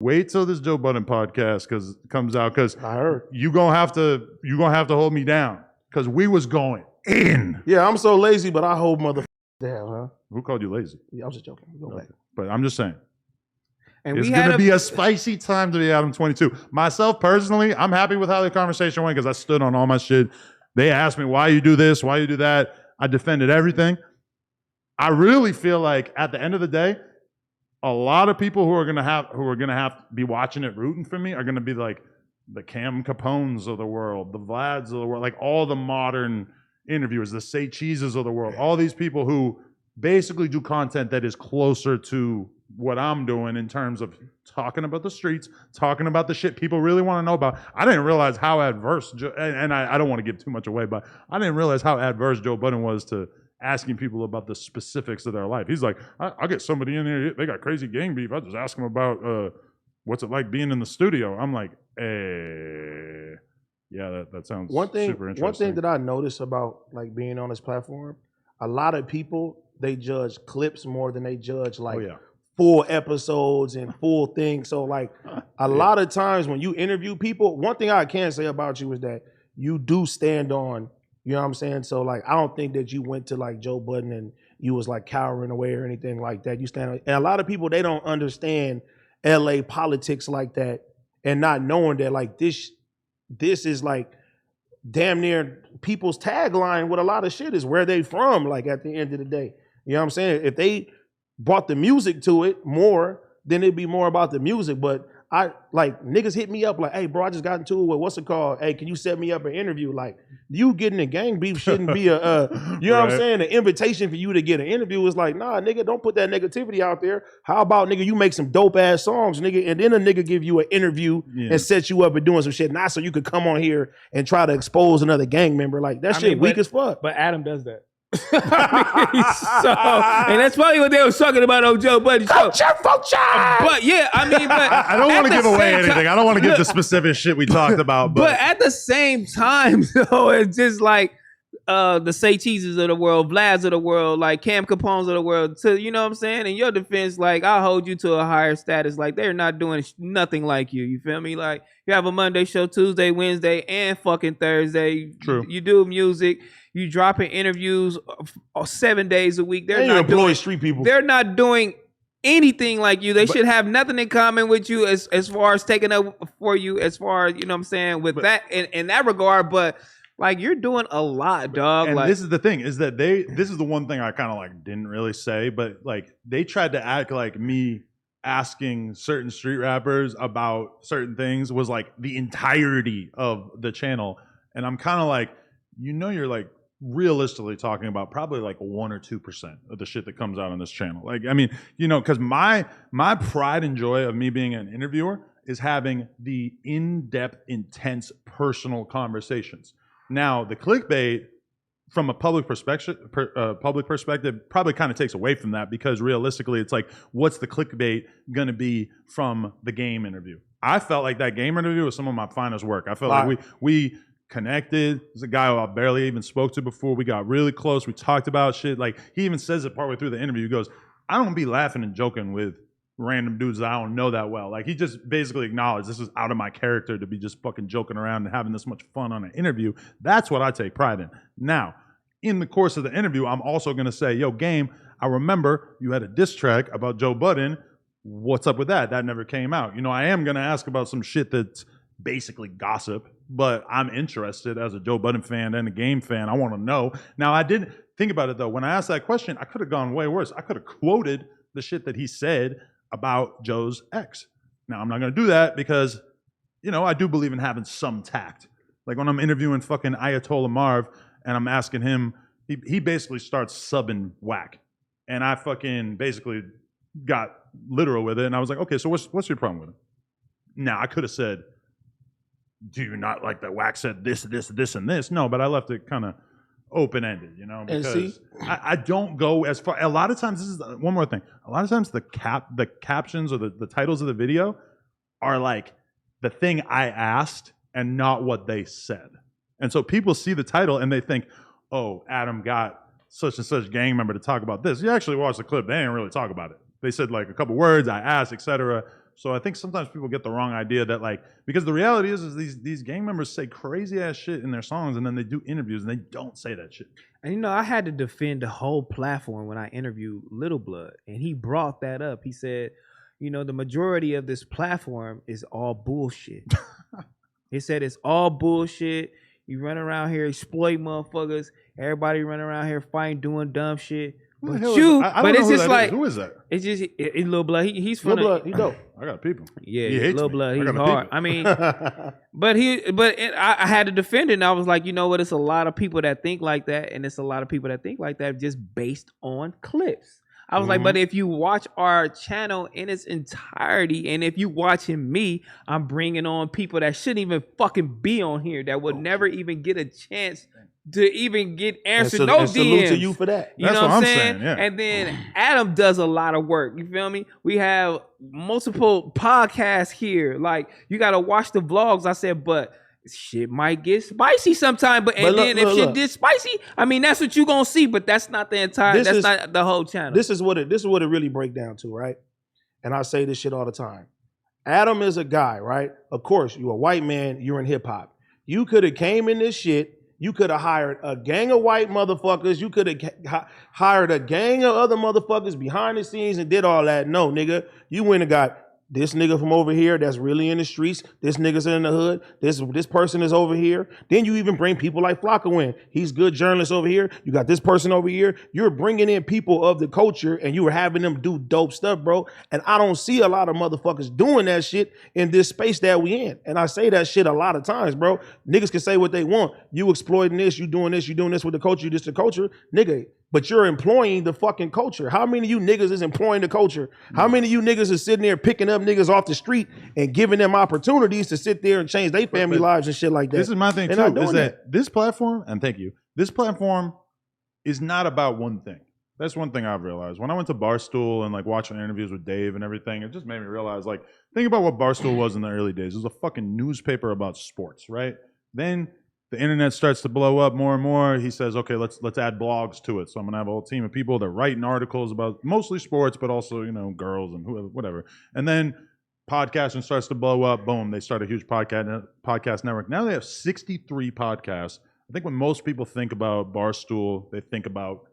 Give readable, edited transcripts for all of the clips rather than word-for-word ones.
Wait till this Joe Budden podcast comes out because I heard. you gonna have to hold me down because we was going in. Yeah, I'm so lazy, but I hold motherfuckers down, huh? Who called you lazy? Yeah, I was just joking. Go back. But I'm just saying. And it's going to be a spicy time to be Adam 22. Myself, personally, I'm happy with how the conversation went because I stood on all my shit. They asked me, why you do this, why you do that. I defended everything. I really feel like at the end of the day, a lot of people who are going to have to be watching it rooting for me are going to be like the Cam Capones of the world, the Vlads of the world, like all the modern interviewers, the Say Cheeses of the world, all these people who basically do content that is closer to what I'm doing in terms of talking about the streets, talking about the shit people really want to know about. I didn't realize how adverse, and I don't want to give too much away, but I didn't realize how adverse Joe Budden was to asking people about the specifics of their life. He's like, I'll get somebody in there, they got crazy gang beef. I just ask them about what's it like being in the studio. I'm like, yeah, that sounds super interesting. One thing that I noticed about like being on this platform, a lot of people, they judge clips more than they judge like full episodes and full things. So like a lot of times when you interview people, one thing I can say about you is that you do stand on, you know what I'm saying? So like, I don't think that you went to like Joe Budden and you was like cowering away or anything like that. You stand on, and a lot of people, they don't understand LA politics like that and not knowing that like this is like damn near people's tagline with a lot of shit is where they from, like at the end of the day. You know what I'm saying? If they brought the music to it more, then it'd be more about the music. But I like niggas hit me up like, hey bro, I just got into it with what's it called? Hey, can you set me up an interview? Like you getting a gang beef shouldn't be a you know what I'm saying? An invitation for you to get an interview is like, nah, nigga, don't put that negativity out there. How about nigga, you make some dope ass songs, nigga, and then a nigga give you an interview and set you up and doing some shit, not so you could come on here and try to expose another gang member. Like that shit weak as fuck. But Adam does that. And that's probably what they was talking about on Joe Budden show. But yeah, I mean, but I don't want to give away anything. I don't want to give the specific shit we talked about. But at the same time, though, it's just like the Say Cheeses of the world, Vlads of the world, like Cam Capones of the world. To you know what I'm saying? In your defense, like I'll hold you to a higher status. Like they're not doing nothing like you. You feel me? Like you have a Monday show, Tuesday, Wednesday, and fucking Thursday. True. You do music. You dropping interviews 7 days a week. They're not doing street people. They're not doing anything like you. They should have nothing in common with you as far as taking up for you, as far as, you know what I'm saying, with that in that regard. But like you're doing a lot, dog. And like, this is the thing, is that this is the one thing I kind of like didn't really say, but like they tried to act like me asking certain street rappers about certain things was like the entirety of the channel. And I'm kind of like, you're like realistically talking about probably like 1 or 2% of the shit that comes out on this channel. Like, I mean, because my pride and joy of me being an interviewer is having the in-depth, intense, personal conversations. Now, the clickbait from a public perspective probably kind of takes away from that because realistically, it's like, what's the clickbait going to be from the game interview? I felt like that game interview was some of my finest work. I felt like we connected. There's a guy who I barely even spoke to before. We got really close. We talked about shit. Like he even says it partway through the interview. He goes, I don't be laughing and joking with random dudes that I don't know that well. Like he just basically acknowledged this is out of my character to be just fucking joking around and having this much fun on an interview. That's what I take pride in. Now, in the course of the interview, I'm also going to say, yo, Game, I remember you had a diss track about Joe Budden. What's up with that? That never came out. I am going to ask about some shit that's basically gossip, but I'm interested as a Joe Budden fan and a Game fan. I want to know. Now, I didn't think about it, though. When I asked that question, I could have gone way worse. I could have quoted the shit that he said about Joe's ex. Now, I'm not going to do that because, I do believe in having some tact. Like when I'm interviewing fucking Ayatollah Marv and I'm asking him, he basically starts subbing whack. And I fucking basically got literal with it. And I was like, okay, so what's your problem with it? Now, I could have said, do you not like that Wax said this, and this? No, but I left it kind of open-ended, because I don't go as far. A lot of times, this is one more thing. A lot of times the captions or the titles of the video are like the thing I asked and not what they said. And so people see the title and they think, oh, Adam got such and such gang member to talk about this. You actually watch the clip, they didn't really talk about it. They said like a couple words, I asked, etc. So I think sometimes people get the wrong idea that like, because the reality is these gang members say crazy ass shit in their songs, and then they do interviews and they don't say that shit. And I had to defend the whole platform when I interviewed Little Blood, and he brought that up. He said, the majority of this platform is all bullshit. He said it's all bullshit. You run around here exploit motherfuckers. Everybody run around here fighting, doing dumb shit. But it's just like, who is that? It's just Lil Blood. He's from Lil Blood. He dope. I got people. Yeah, Lil Blood. He's hard. I mean, I had to defend it, and I was like, you know what? It's a lot of people that think like that, and it's a lot of people that think like that just based on clips. I was like, but if you watch our channel in its entirety, and if you watching me, I'm bringing on people that shouldn't even fucking be on here, that would never even get a chance to even get answered. No DMs. Salute to you for that. You know what I'm saying? Yeah. And then Adam does a lot of work. You feel me? We have multiple podcasts here. Like, you got to watch the vlogs. I said, but shit might get spicy sometime. But if shit gets spicy, I mean, that's what you gonna see. But that's not the entire. That's not the whole channel. This is what it really break down to, right? And I say this shit all the time. Adam is a guy, right? Of course, you're a white man. You're in hip hop. You could have came in this shit. You could have hired a gang of white motherfuckers. You could have hired a gang of other motherfuckers behind the scenes and did all that. No, nigga. You went and got this nigga from over here that's really in the streets. This nigga's in the hood. This person is over here. Then you even bring people like Flocka in. He's good journalist over here. You got this person over here. You're bringing in people of the culture and you were having them do dope stuff, bro. And I don't see a lot of motherfuckers doing that shit in this space that we in. And I say that shit a lot of times, bro. Niggas can say what they want. You exploiting this, you doing this with the culture, you just the culture. Nigga, but you're employing the fucking culture. How many of you niggas is employing the culture? How many of you niggas is sitting there picking up niggas off the street and giving them opportunities to sit there and change their family lives and shit like that? This is my thing too, is that this platform, and thank you, this platform is not about one thing. That's one thing I've realized. When I went to Barstool and like watching interviews with Dave and everything, it just made me realize, like, think about what Barstool was in the early days. It was a fucking newspaper about sports, right? Then the internet starts to blow up more and more. He says, okay, let's add blogs to it. So I'm gonna have a whole team of people that are writing articles about mostly sports, but also, girls and whatever. And then podcasting starts to blow up. Boom, they start a huge podcast network. Now they have 63 podcasts. I think when most people think about Barstool, they think about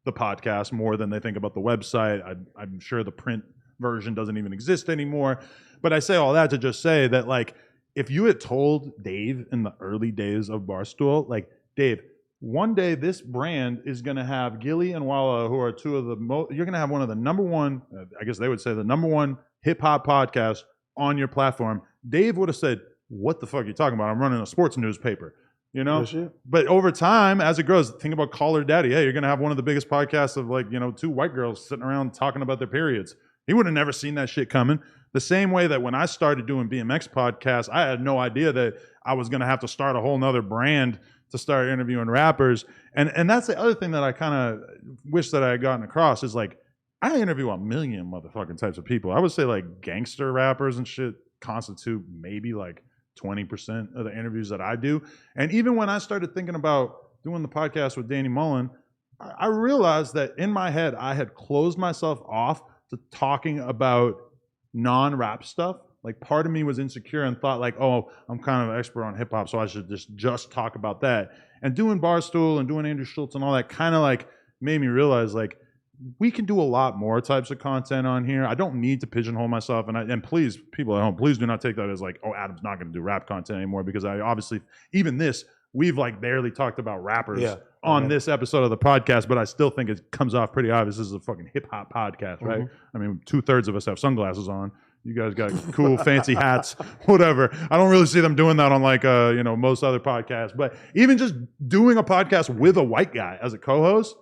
the podcast more than they think about the website. I'm sure the print version doesn't even exist anymore. But I say all that to just say that, like, if you had told Dave in the early days of Barstool, like, Dave, one day this brand is going to have Gilly and Walla, who are two of the most, you're going to have one of the number one, I guess they would say the number one hip hop podcast on your platform. Dave would have said, what the fuck are you talking about? I'm running a sports newspaper, But over time, as it grows, think about Call Her Daddy. Hey, you're going to have one of the biggest podcasts of, like, two white girls sitting around talking about their periods. He would have never seen that shit coming. The same way that when I started doing BMX podcasts, I had no idea that I was going to have to start a whole nother brand to start interviewing rappers. And that's the other thing that I kind of wish that I had gotten across is, like, I interview a million motherfucking types of people. I would say, like, gangster rappers and shit constitute maybe like 20% of the interviews that I do. And even when I started thinking about doing the podcast with Danny Mullen, I realized that in my head, I had closed myself off to talking about non-rap stuff. Like, part of me was insecure and thought, like, oh, I'm kind of an expert on hip hop, so I should just talk about that. And doing Barstool and doing Andrew Schultz and all that kind of like made me realize, like, we can do a lot more types of content on here. I don't need to pigeonhole myself. And please, people at home, please do not take that as like, oh, Adam's not going to do rap content anymore, because I obviously, even this, we've like barely talked about rappers on this episode of the podcast, but I still think it comes off pretty obvious. This is a fucking hip hop podcast, right? I mean, 2/3 of us have sunglasses on. You guys got cool, fancy hats, whatever. I don't really see them doing that on like, most other podcasts. But even just doing a podcast with a white guy as a co-host,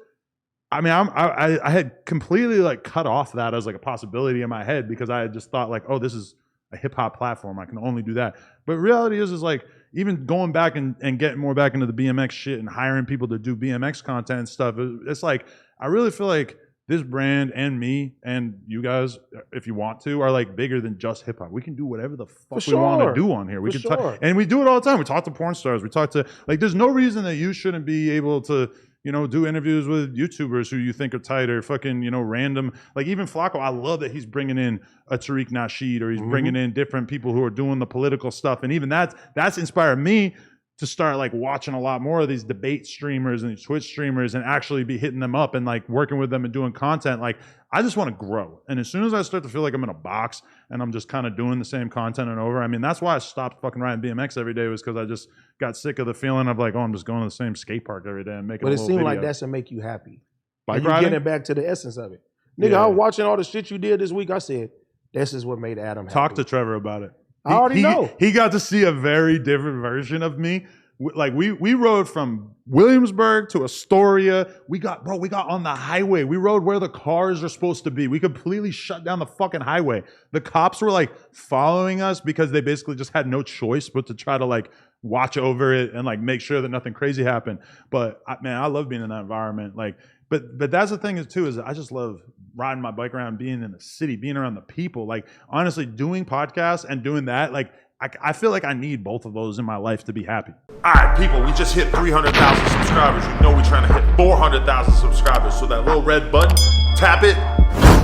I mean, I had completely like cut off that as like a possibility in my head, because I had just thought like, oh, this is a hip hop platform. I can only do that. But reality is like, even going back and getting more back into the BMX shit and hiring people to do BMX content and stuff, it's like, I really feel like this brand and me and you guys, if you want to, are like bigger than just hip hop. We can do whatever the fuck we want to do on here. We can talk, and we do it all the time. We talk to porn stars. We talk to, like, there's no reason that you shouldn't be able to, you know, do interviews with YouTubers who you think are tight or fucking, you know, random. Like even Flacco, I love that he's bringing in a Tariq Nasheed or he's bringing in different people who are doing the political stuff. And even that's inspired me to start like watching a lot more of these debate streamers and Twitch streamers and actually be hitting them up and like working with them and doing content. Like I just want to grow. And as soon as I start to feel like I'm in a box and I'm just kind of doing the same content and over, I mean, that's why I stopped fucking riding BMX every day, was because I just got sick of the feeling of like, oh, I'm just going to the same skate park every day and making a little video. But it seemed like that's to make you happy. Bike you're riding? getting back to the essence of it. Nigga, I was watching all the shit you did this week. I said, this is what made Adam happy. Talk to Trevor about it. I already know. He got to see a very different version of me. Like we rode from Williamsburg to Astoria. We got on the highway. We rode where the cars are supposed to be. We completely shut down the fucking highway. The cops were like following us because they basically just had no choice but to try to like watch over it and like make sure that nothing crazy happened. But man, I love being in that environment. Like, but that's the thing is too, is I just love riding my bike around, being in the city, being around the people. Like honestly, doing podcasts and doing that, like I feel like I need both of those in my life to be happy. All right, people, we just hit 300,000 subscribers. You know we're trying to hit 400,000 subscribers. So that little red button, tap it,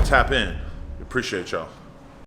tap in. Appreciate y'all.